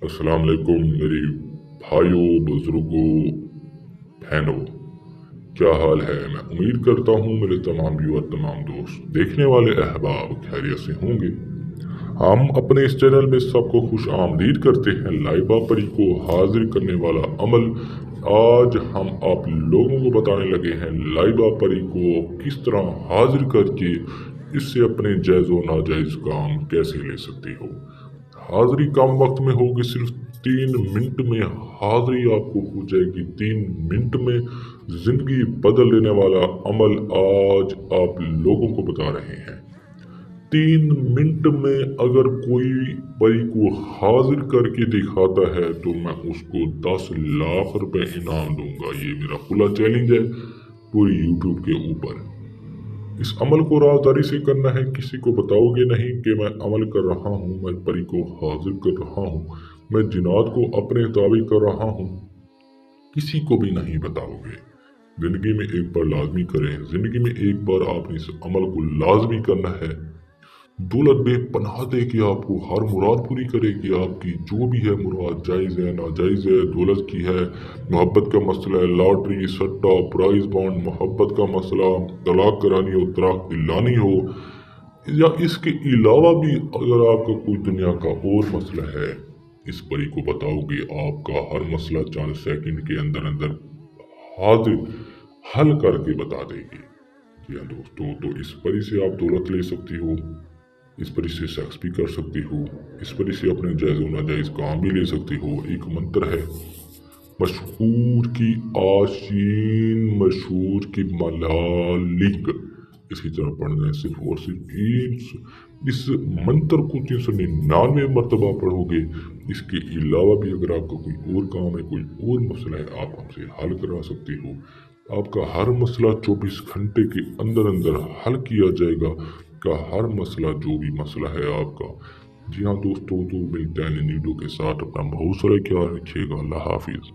अस्सलाम वालेकुम मेरी भाइयों, बुजुर्गों, बहनों। क्या हाल है? मैं उम्मीद करता हूँ मेरे तमाम व्यूअर, तमाम दोस्त, देखने वाले अहबाब खैरियत से होंगे। हम अपने इस चैनल में सबको खुश आमदीद करते हैं। लाइबा परी को हाजिर करने वाला अमल आज हम आप लोगों को बताने लगे हैं। लाइबा परी को किस तरह हाजिर करके इससे अपने जायज़ व नाजायज़ काम कैसे ले सकती हो। हाज़िरी कम वक्त में होगी, सिर्फ 3 मिनट में हाज़िरी आपको हो जाएगी। 3 मिनट में ज़िंदगी बदल देने वाला अमल आज आप लोगों को बता रहे हैं। 3 मिनट में अगर कोई परी को हाजिर करके दिखाता है तो मैं उसको 10 लाख रुपए इनाम दूंगा। ये मेरा खुला चैलेंज है पूरी यूट्यूब के ऊपर। इस अमल को राजदारी से करना है, किसी को बताओगे नहीं कि मैं अमल कर रहा हूँ, मैं परी को हाजिर कर रहा हूँ, मैं जिन्नात को अपने ताबे कर रहा हूँ, किसी को भी नहीं बताओगे। जिंदगी में एक बार लाजमी करें, जिंदगी में एक बार आपने इस अमल को लाजमी करना है। दौलत बेपनाह देगी आपको, हर मुराद पूरी करेगी आपकी। जो भी है मुराद, जायज़ है नाजायज़ है, दौलत की है, मोहब्बत का मसला है, लॉटरी, सट्टा, प्राइज बॉन्ड, मोहब्बत का मसला, तलाक करानी हो, तलाक दिलानी हो, या इसके अलावा भी अगर आपका कोई दुनिया का और मसला है, इस परी को बताओगे, आपका हर मसला चंद सेकंड के अंदर अंदर हाजिर हल करके बता देगी। जी हाँ दोस्तों, तो इस परी से आप दौलत ले सकती हो, इस परी से सेक्स भी कर सकती हो, इस परी से अपने जायज़ व नाजायज़ काम भी ले सकती हो। एक मंत्र है मशहूर की आशीन, मशहूर की मलालिक, इसकी तरफ पढ़ना है सिर्फ और सिर्फ इस मंत्र को 399 मरतबा पढ़ोगे। इसके अलावा भी अगर आपका कोई और काम है, कोई और मसला है, आप हमसे हल करवा सकती हो। आपका हर मसला 24 घंटे के अंदर अंदर हल किया जाएगा। का हर मसला, जो भी मसला है आपका। जी हाँ दोस्तों, तो मिलते हैं नई वीडियो के साथ। अपना बहुत सारा ख्याल रखिएगा। अल्लाह हाफिज़।